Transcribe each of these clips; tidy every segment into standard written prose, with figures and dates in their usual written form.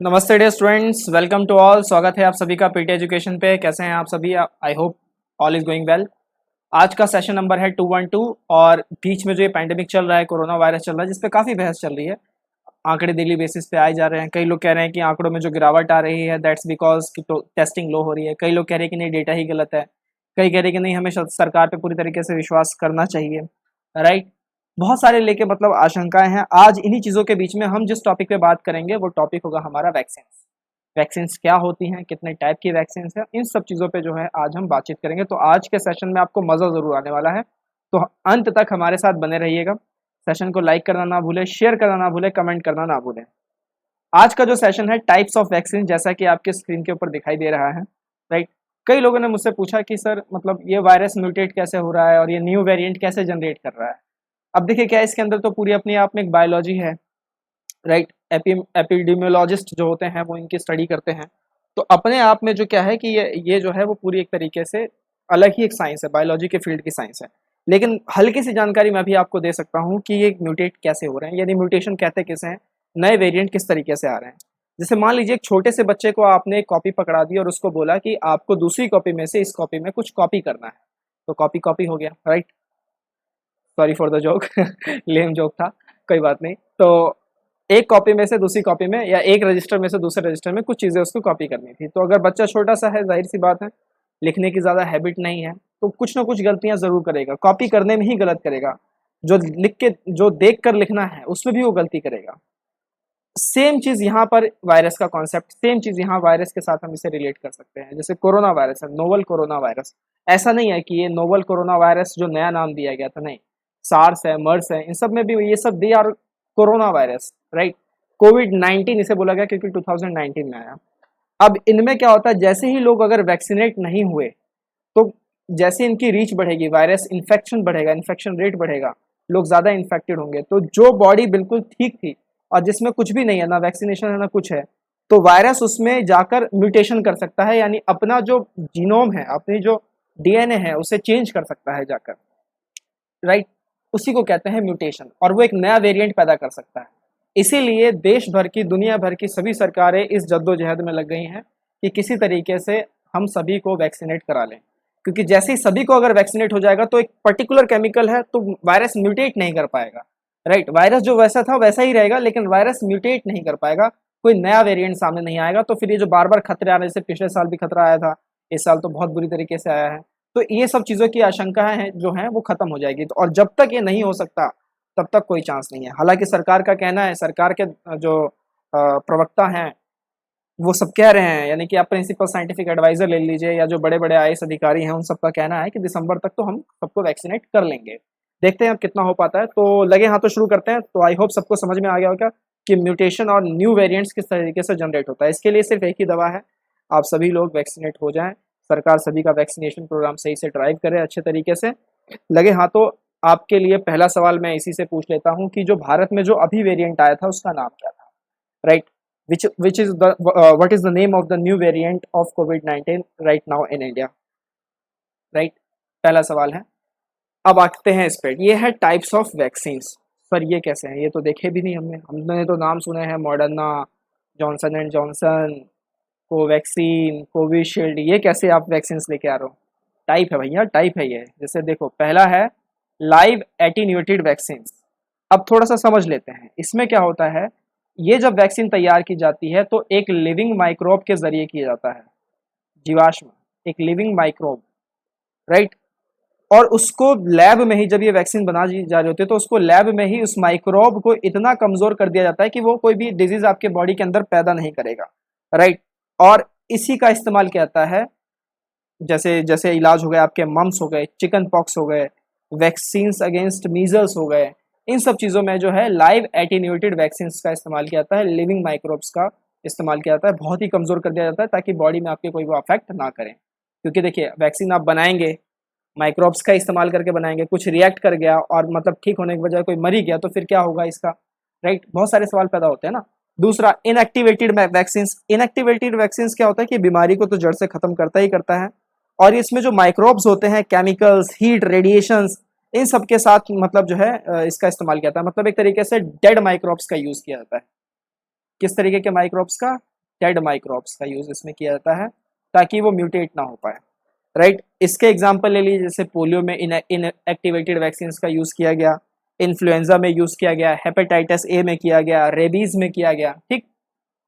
नमस्ते dear students, welcome to all. स्वागत है आप सभी का पीटी एजुकेशन पे। कैसे हैं आप सभी? I hope all is going well. आज का सेशन नंबर है 212 और बीच में जो ये पैंडेमिक चल रहा है, कोरोना वायरस चल रहा है, जिस पे काफ़ी बहस चल रही है। आंकड़े डेली बेसिस पे आए जा रहे हैं। कई लोग कह रहे हैं कि आंकड़ों में जो गिरावट आ रही है दैट्स बिकॉज की टेस्टिंग लो हो रही है। कई लोग कह रहे हैं कि नहीं, डेटा ही गलत है। कई कह रहे हैं कि नहीं, हमें सरकार पे पूरी तरीके से विश्वास करना चाहिए। राइट, बहुत सारे लेके मतलब आशंकाएं हैं। आज इन्हीं चीज़ों के बीच में हम जिस टॉपिक पे बात करेंगे वो टॉपिक होगा हमारा वैक्सीन। वैक्सीन्स क्या होती हैं, कितने टाइप की वैक्सीन्स हैं, इन सब चीज़ों पे जो है आज हम बातचीत करेंगे। तो आज के सेशन में आपको मज़ा ज़रूर आने वाला है, तो अंत तक हमारे साथ बने रहिएगा। सेशन को लाइक करना ना भूलें, शेयर करना ना भूलें, कमेंट करना ना भूलें। आज का जो सेशन है टाइप्स ऑफ वैक्सीन, जैसा कि आपके स्क्रीन के ऊपर दिखाई दे रहा है। राइट, कई लोगों ने मुझसे पूछा कि सर मतलब ये वायरस म्यूटेट कैसे हो रहा है और ये न्यू वेरिएंट कैसे जनरेट कर रहा है। अब देखिए क्या है, इसके अंदर तो पूरी अपने आप में एक बायोलॉजी है। राइट, एपिडेमियोलॉजिस्ट जो होते हैं वो इनकी स्टडी करते हैं। तो अपने आप में जो क्या है कि ये जो है वो पूरी एक तरीके से अलग ही एक साइंस है, बायोलॉजी के फील्ड की साइंस है। लेकिन हल्की सी जानकारी मैं भी आपको दे सकता हूँ कि ये म्यूटेट कैसे हो रहे हैं, यानी म्यूटेशन कहते किसे हैं, नए वेरिएंट किस तरीके से आ रहे हैं। जैसे मान लीजिए एक छोटे से बच्चे को आपने एक कॉपी पकड़ा दी और उसको बोला कि आपको दूसरी कॉपी में से इस कॉपी में कुछ कॉपी करना है, तो कॉपी कॉपी हो गया। Right, sorry for the joke, lame joke था, कोई बात नहीं। तो एक कॉपी में से दूसरी कॉपी में या एक रजिस्टर में से दूसरे रजिस्टर में कुछ चीज़ें उसको कॉपी करनी थी। तो अगर बच्चा छोटा सा है, जाहिर सी बात है, लिखने की ज़्यादा हैबिट नहीं है, तो कुछ ना कुछ गलतियां ज़रूर करेगा, कॉपी करने में ही गलत करेगा। जो लिख के जो देख कर लिखना है उसमें भी वो गलती करेगा। सेम चीज़ यहाँ पर वायरस का कॉन्सेप्ट, सेम चीज़ यहाँ वायरस के साथ हम इसे रिलेट कर सकते हैं। जैसे कोरोना वायरस है, नोवल कोरोना वायरस। ऐसा नहीं है कि ये नोवल कोरोना वायरस जो नया नाम दिया गया था, नहीं। सार्स है, मर्स है, इन सब में भी ये सब they are coronavirus. Right, कोविड-19 इसे बोला गया क्योंकि 2019 में आया। अब इनमें क्या होता है, जैसे ही लोग अगर वैक्सीनेट नहीं हुए तो जैसे इनकी रीच बढ़ेगी, वायरस इन्फेक्शन बढ़ेगा, इन्फेक्शन रेट बढ़ेगा, लोग ज़्यादा इन्फेक्टेड होंगे। तो जो बॉडी बिल्कुल ठीक थी और जिसमें कुछ भी नहीं है, ना वैक्सीनेशन है ना कुछ है, तो वायरस उसमें जाकर म्यूटेशन कर सकता है, यानी अपना जो जीनोम है, अपनी जो डीएनए है उसे चेंज कर सकता है जाकर। राइट, उसी को कहते हैं म्यूटेशन, और वो एक नया वेरिएंट पैदा कर सकता है। इसीलिए देश भर की, दुनिया भर की सभी सरकारें इस जद्दोजहद में लग गई हैं कि किसी तरीके से हम सभी को वैक्सीनेट करा लें, क्योंकि जैसे ही सभी को अगर वैक्सीनेट हो जाएगा तो एक पर्टिकुलर केमिकल है तो वायरस म्यूटेट नहीं कर पाएगा। राइट, वायरस जो वैसा था वैसा ही रहेगा, लेकिन वायरस म्यूटेट नहीं कर पाएगा, कोई नया वेरिएंट सामने नहीं आएगा। तो फिर ये जो बार बार खतरे आ रहे, जैसे पिछले साल भी खतरा आया था, इस साल तो बहुत बुरी तरीके से आया है, तो ये सब चीज़ों की आशंकाएं हैं जो हैं वो खत्म हो जाएगी। तो और जब तक ये नहीं हो सकता तब तक कोई चांस नहीं है। हालांकि सरकार का कहना है, सरकार के जो प्रवक्ता हैं वो सब कह रहे हैं, यानी कि आप प्रिंसिपल साइंटिफिक एडवाइजर ले लीजिए या जो बड़े बड़े आईएएस अधिकारी हैं, उन सबका कहना है कि दिसंबर तक तो हम सबको वैक्सीनेट कर लेंगे। देखते हैं अब कितना हो पाता है। तो लगे हाथों शुरू करते हैं। तो आई होप सबको समझ में आ गया होगा कि म्यूटेशन और न्यू वेरिएंट्स किस तरीके से जनरेट होता है। इसके लिए सिर्फ एक ही दवा है, आप सभी लोग वैक्सीनेट हो जाएं। सरकार सभी का वैक्सीनेशन प्रोग्राम सही से ड्राइव करे अच्छे तरीके से। लगे हाथों, आपके लिए पहला सवाल मैं इसी से पूछ लेता हूँ कि जो भारत में जो अभी वेरिएंट आया था उसका नाम क्या था? Right, which is the what is the name of the new variant of COVID-19 right now in India? Right, पहला सवाल है। अब आते हैं इस पे, ये है टाइप्स ऑफ वैक्सीन्स। सर ये कैसे हैं? ये तो देखे भी नहीं हमने हमने तो नाम सुने हैं, Moderna, Johnson and Johnson, Covaxin, Covishield. ये कैसे आप वैक्सीन्स लेके आ रहे हो? टाइप है भैया, टाइप है ये। जैसे देखो, पहला है लाइव एटीन्यूएटेड वैक्सीन। अब थोड़ा सा समझ लेते हैं इसमें क्या होता है। ये जब वैक्सीन तैयार की जाती है तो एक लिविंग माइक्रोब के जरिए किया जाता है, जीवाश्म, एक लिविंग माइक्रोब। राइट, और उसको लैब में ही जब ये वैक्सीन बना जा रही होती है तो उसको लैब में ही उस माइक्रोब को इतना कमजोर कर दिया जाता है कि वो कोई भी डिजीज आपके बॉडी के अंदर पैदा नहीं करेगा। राइट, और इसी का इस्तेमाल किया जाता है, जैसे जैसे इलाज हो गए आपके मम्स हो गए, चिकन पॉक्स हो गए, वैक्सीन्स अगेंस्ट मीजल्स हो गए, इन सब चीज़ों में जो है लाइव एटीन्यूएटेड वैक्सीन्स का इस्तेमाल किया जाता है, लिविंग माइक्रोब्स का इस्तेमाल किया जाता है, बहुत ही कमज़ोर कर दिया जाता है ताकि बॉडी में आपके कोई वो अफेक्ट ना करें। क्योंकि देखिए, वैक्सीन आप बनाएंगे, माइक्रोब्स का इस्तेमाल करके बनाएंगे, कुछ रिएक्ट कर गया और मतलब ठीक होने के बजाय कोई मर ही गया तो फिर क्या होगा इसका? राइट, बहुत सारे सवाल पैदा होते हैं ना। दूसरा, इनएक्टिवेटेड वैक्सीन। इनएक्टिवेटेड वैक्सीन क्या होता है कि बीमारी को तो जड़ से खत्म करता ही करता है, और इसमें जो माइक्रोब्स होते हैं, केमिकल्स, हीट, रेडिएशंस, इन सब के साथ मतलब जो है इसका इस्तेमाल किया जाता है। मतलब एक तरीके से डेड माइक्रोब्स का यूज किया जाता है। किस तरीके के माइक्रोब्स का? डेड माइक्रोब्स का यूज इसमें किया जाता है ताकि वो म्यूटेट ना हो पाए, राइट। इसके एग्जाम्पल ले लीजिए, जैसे पोलियो में इनएक्टिवेटेड वैक्सीन का यूज किया गया, इन्फ्लुएंजा में यूज किया गया, हेपेटाइटिस ए में किया गया, रेबीज में किया गया, ठीक।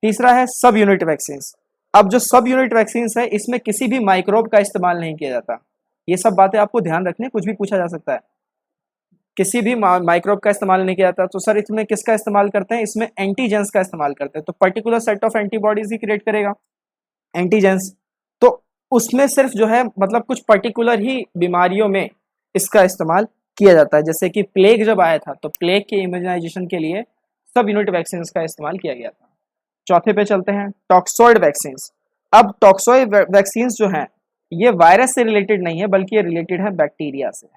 तीसरा है सब यूनिट वैक्सीन। अब जो सब यूनिट वैक्सीन है इसमें किसी भी माइक्रोब का इस्तेमाल नहीं किया जाता। ये सब बातें आपको ध्यान रखनी, कुछ भी पूछा जा सकता है। किसी भी माइक्रोब का इस्तेमाल नहीं किया जाता। तो सर इसमें किसका इस्तेमाल करते हैं? इसमें एंटीजेंस का इस्तेमाल करते हैं। तो particular set of antibodies he create करेगा एंटीजेंस। तो उसमें सिर्फ जो है मतलब कुछ पर्टिकुलर ही बीमारियों में इसका इस्तेमाल किया जाता है। जैसे कि प्लेग जब आया था तो प्लेग के इम्यूनाइजेशन के लिए सब यूनिट वैक्सीन का इस्तेमाल किया गया था। चौथे पे चलते हैं, टॉक्सॉइड वैक्सीन। अब टॉक्सॉइड वैक्सीन जो है ये वायरस से रिलेटेड नहीं है बल्कि ये रिलेटेड है बैक्टीरिया से।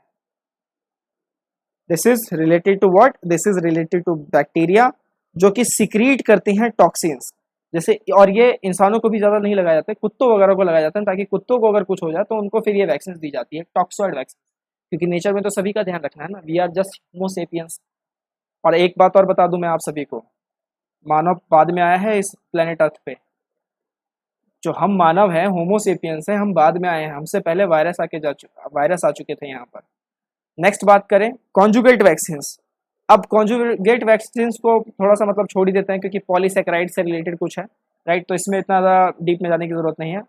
This is related to what? This is related to bacteria जो कि सिक्रीट करती हैं टॉक्सिन्स जैसे। और ये इंसानों को भी ज्यादा नहीं लगाया जाता है, कुत्तों वगैरह को लगाया जाता है ताकि कुत्तों को अगर कुछ हो जाए तो उनको फिर ये वैक्सीन दी जाती है, टॉक्सॉइड वैक्सीन। क्योंकि नेचर में तो सभी का ध्यान रखना है ना, we are just homo sapiens. और एक बात और बता दूं मैं आप सभी को, मानव बाद में आया है इस प्लेनेट अर्थ पे। जो हम मानव हैं, होमो सेपियंस हैं, हम बाद में आए हैं, हमसे पहले वायरस आ चुके थे यहाँ पर। नेक्स्ट बात करें कॉन्जुगेट वैक्सीन। अब कॉन्जुगेट वैक्सीन को थोड़ा सा मतलब छोड़ ही देते हैं क्योंकि पॉलीसेकेराइड से रिलेटेड कुछ है, राइट। तो इसमें इतना ज़्यादा डीप में जाने की जरूरत नहीं है।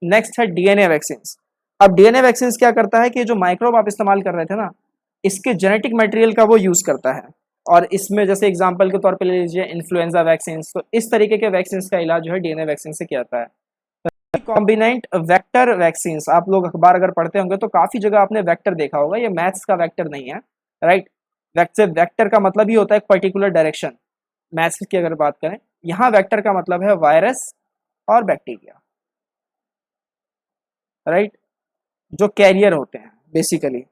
नेक्स्ट है डीएनए वैक्सीन। अब डीएनए वैक्सीन क्या करता है कि जो माइक्रोब आप इस्तेमाल कर रहे थे ना, इसके जेनेटिक मटेरियल का वो यूज करता है। और इसमें जैसे एग्जांपल के तौर पे ले लीजिए इन्फ्लुएंजा वैक्सीन। तो इस तरीके के वैक्सीन का इलाज जो है डीएनए वैक्सीन से किया जाता है। रिकॉम्बिनेंट वेक्टर वैक्सीन, आप लोग अखबार अगर पढ़ते होंगे तो काफी जगह आपने वेक्टर देखा होगा। ये मैथ्स का वेक्टर नहीं है, राइट। वेक्टर का मतलब ही होता है एक पर्टिकुलर डायरेक्शन। मैथ्स की अगर बात करें, यहाँ वेक्टर का मतलब है वायरस और बैक्टीरिया, राइट, जो कैरियर होते हैं बेसिकली।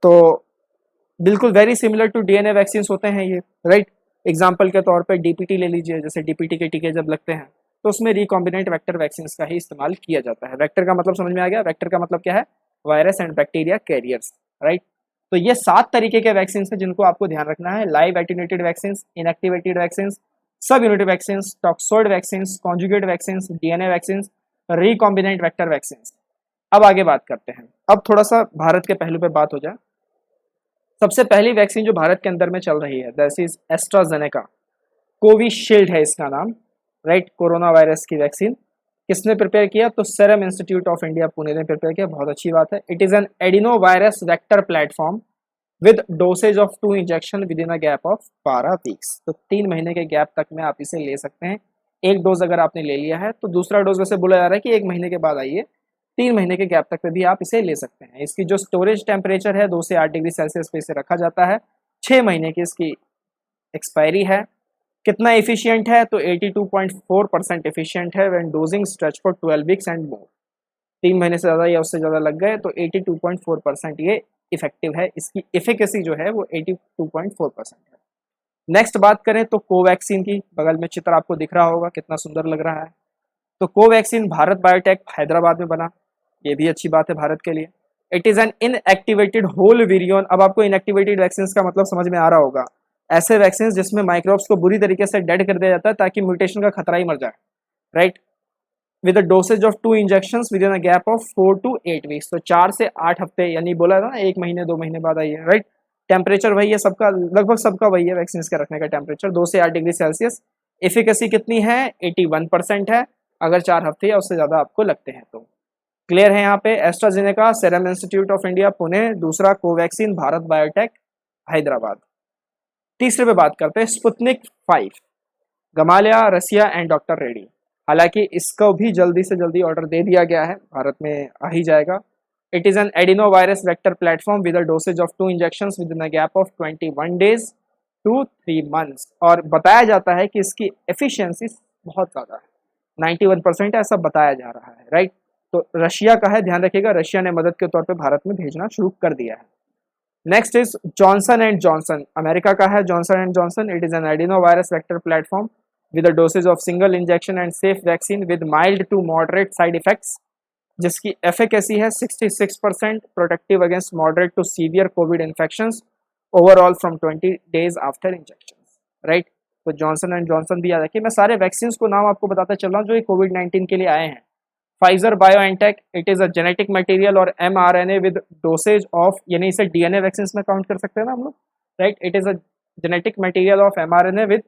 तो बिल्कुल very similar to DNA vaccine होते हैं ये, राइट। एग्जाम्पल के तौर पे डीपीटी ले लीजिए। जैसे डीपीटी के टीके जब लगते हैं तो उसमें रिकॉम्बिनेंट वेक्टर वैक्सीन का ही इस्तेमाल किया जाता है। वेक्टर का मतलब समझ में आ गया? वेक्टर का मतलब क्या है? Virus and bacteria carriers, right. तो ये 7 तरीके के वैक्सीन हैं जिनको आपको ध्यान रखना है। Live attenuated vaccine, inactivated vaccine, सब unit vaccine, toxoid vaccine, conjugate vaccine, DNA vaccine, recombinant vector vaccine. अब आगे बात करते हैं। अब थोड़ा सा भारत के पहलू पे बात हो जाए। सबसे पहली वैक्सीन जो भारत के अंदर में चल रही है दैट इज एस्ट्राजेनेका। कोविशील्ड है इसका नाम, राइट। कोरोना वायरस की वैक्सीन किसने प्रिपेयर किया? तो serum institute of India Pune ने प्रिपेयर किया। बहुत अच्छी बात है। It is N adeno virus vector platform with dosage of 2 injection with in a gap of 12 weeks. तो 3 महीने के गैप तक में आप इसे ले सकते हैं। एक डोज अगर आपने ले लिया है तो दूसरा डोज वैसे बोला जा रहा है कि 1 महीने के बाद आइए, 3 महीने के गैप तक पे भी आप इसे ले सकते हैं। इसकी जो स्टोरेज टेम्परेचर है 2 से 8 डिग्री सेल्सियस पे इसे रखा जाता है। 6 महीने की इसकी एक्सपायरी है। कितना एफिशिएंट है? तो 82.4% एफिशिएंट है when dosing stretch for 12 weeks and more. 3 महीने से ज़्यादा या उससे ज़्यादा लग गए तो 82.4% ये इफेक्टिव है। इसकी एफिकेसी जो है वो 82.4% है। नेक्स्ट बात करें तो कोवैक्सीन की, बगल में चित्र आपको दिख रहा होगा कितना सुंदर लग रहा है। तो कोवैक्सीन भारत बायोटेक हैदराबाद में बना, ये भी अच्छी बात है भारत के लिए। It is an inactivated whole virion. अब आपको इनएक्टिवेटेड वैक्सीन का मतलब समझ में आ रहा होगा, ऐसे वैक्सीन जिसमें माइक्रोब्स को बुरी तरीके से डेड कर दिया जाता है ताकि म्यूटेशन का खतरा ही मर जाए, right. With a dosage of 2 injections with in a gap of 4 to 8 weeks. तो 4 से 8 हफ्ते, यानी बोला था ना 1 महीने 2 महीने बाद आइए, राइट। टेम्परेचर वही है सबका, लगभग सबका वही है वैक्सीन का रखने का टेम्परेचर, 2 से 8 डिग्री सेल्सियस। एफिकेसी कितनी है? 81% है अगर 4 हफ्ते या उससे ज़्यादा आपको लगते हैं तो। क्लियर है यहाँ पे? AstraZeneca serum institute of India Pune, दूसरा कोवैक्सीन भारत बायोटेक हैदराबाद। तीसरे पे बात करते हैं Sputnik 5, Gamaleya Russia and doctor Reddy. हालांकि इसको भी जल्दी से जल्दी ऑर्डर दे दिया गया है, भारत में आ ही जाएगा। It is N adeno virus vector platform with a dosage of 2 injections with in a gap of 21 days to 3 months। और बताया जाता है कि इसकी एफिशिएंसी बहुत ज़्यादा है, 91% ऐसा बताया जा रहा है, राइट। तो रशिया का है, ध्यान रखिएगा, रशिया ने मदद के तौर पे भारत में भेजना शुरू कर दिया है। Next is Johnson and Johnson, America का है Johnson and Johnson. It is N adeno virus vector platform with a dosage of single injection and safe vaccine with mild to moderate side effects, जिसकी efficacy है 66%, protective against moderate to severe COVID infections overall from 20 days after injections, right। तो Johnson and Johnson भी याद रखिए। मैं सारे vaccine को नाम आपको बताता चल रहा हूँ जो ये कोविड-19 के लिए आए हैं। Pfizer BioNTech, it is a genetic material और mRNA विद डोसेज ऑफ, यानी इसे डीएनए वैक्सीन में काउंट कर सकते हैं ना हम लोग, right. It is a genetic material of mRNA with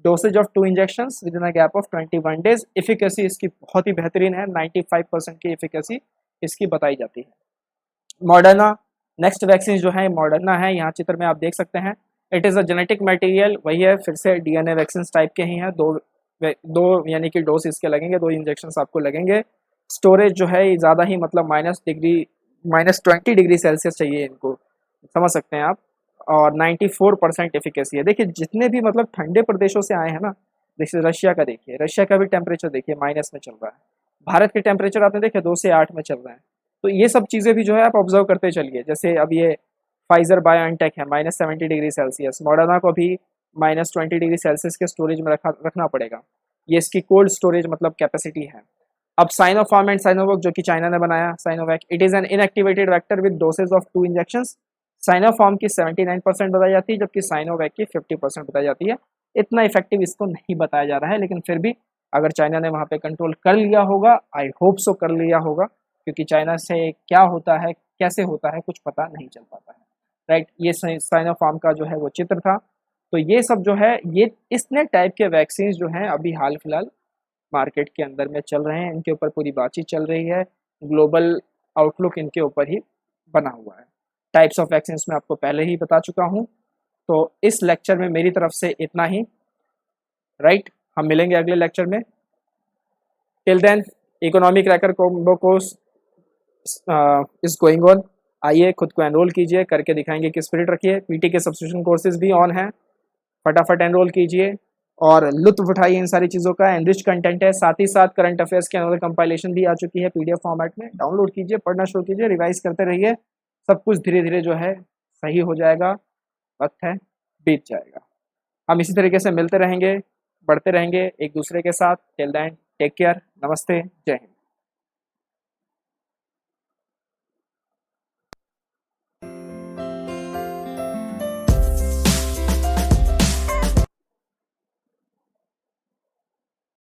dosage of 2 injections with in a gap of 21 days. Efficacy इसकी बहुत ही बेहतरीन है, 95% की एफिकेसी इसकी बताई जाती है। मॉडर्ना, नेक्स्ट वैक्सीन जो है मॉडर्ना है, यहाँ चित्र में आप देख सकते हैं। It is a genetic material, वही है, फिर से डीएनए वैक्सीन टाइप के ही हैं। दो यानी कि डोज इसके लगेंगे, 2 इंजेक्शन आपको लगेंगे। स्टोरेज जो है ज़्यादा ही मतलब -20 डिग्री सेल्सियस चाहिए इनको, समझ सकते हैं आप। और 94% एफिकेसी है। देखिए जितने भी मतलब ठंडे प्रदेशों से आए हैं ना, जैसे रशिया का देखिए, रशिया का भी टेम्परेचर देखिए माइनस में चल रहा है। भारत के टेम्परेचर आपने देखे 2 से 8 में चल रहे हैं। तो ये सब चीज़ें भी जो है आप ऑब्जर्व करते चलिए। जैसे अब ये फाइजर बायोएनटेक है -70 डिग्री सेल्सियस, मॉडर्ना को भी -20 डिग्री सेल्सियस के स्टोरेज में रखना पड़ेगा। ये इसकी कोल्ड स्टोरेज मतलब कैपेसिटी है। अब साइनोफार्म एंड साइनोवैक जो कि चाइना ने बनाया, Sinovac, it is an inactivated vector with dosage of 2 injections. Sinopharm की 79% बताई जाती है, जबकि साइनोवैक की 50% बताई जाती है। इतना इफेक्टिव इसको नहीं बताया जा रहा है, लेकिन फिर भी अगर चाइना ने वहाँ पे कंट्रोल कर लिया होगा, आई होप सो कर लिया होगा, क्योंकि चाइना से क्या होता है कैसे होता है कुछ पता नहीं चल पाता है, राइट। ये साइनोफार्म का जो है वो चित्र था। तो ये सब जो है ये इसने टाइप के वैक्सीन जो हैं अभी हाल फिलहाल मार्केट के अंदर में चल रहे हैं, इनके ऊपर पूरी बातचीत चल रही है, ग्लोबल आउटलुक इनके ऊपर ही बना हुआ है। टाइप्स ऑफ वैक्सीन मैं आपको पहले ही बता चुका हूँ। तो इस लेक्चर में मेरी तरफ से इतना ही, राइट। हम मिलेंगे अगले लेक्चर में। Till then economic cracker combo course is going on. आइए खुद को एनरोल कीजिए, करके दिखाएंगे कि स्पिरिट रखिए। पीटी के सब्सक्रिप्शन कोर्सेज भी ऑन हैं, फटाफट एनरोल कीजिए और लुत्फ उठाइए इन सारी चीज़ों का। एनरिच कंटेंट है, साथ ही साथ करंट अफेयर्स की अनदर कंपाइलेशन भी आ चुकी है पीडीएफ फॉर्मेट में। डाउनलोड कीजिए, पढ़ना शुरू कीजिए, रिवाइज करते रहिए, सब कुछ धीरे धीरे जो है सही हो जाएगा, वक्त है बीत जाएगा। हम इसी तरीके से मिलते रहेंगे, बढ़ते रहेंगे एक दूसरे के साथ। टिल देन टेक केयर, नमस्ते, जय हिंद।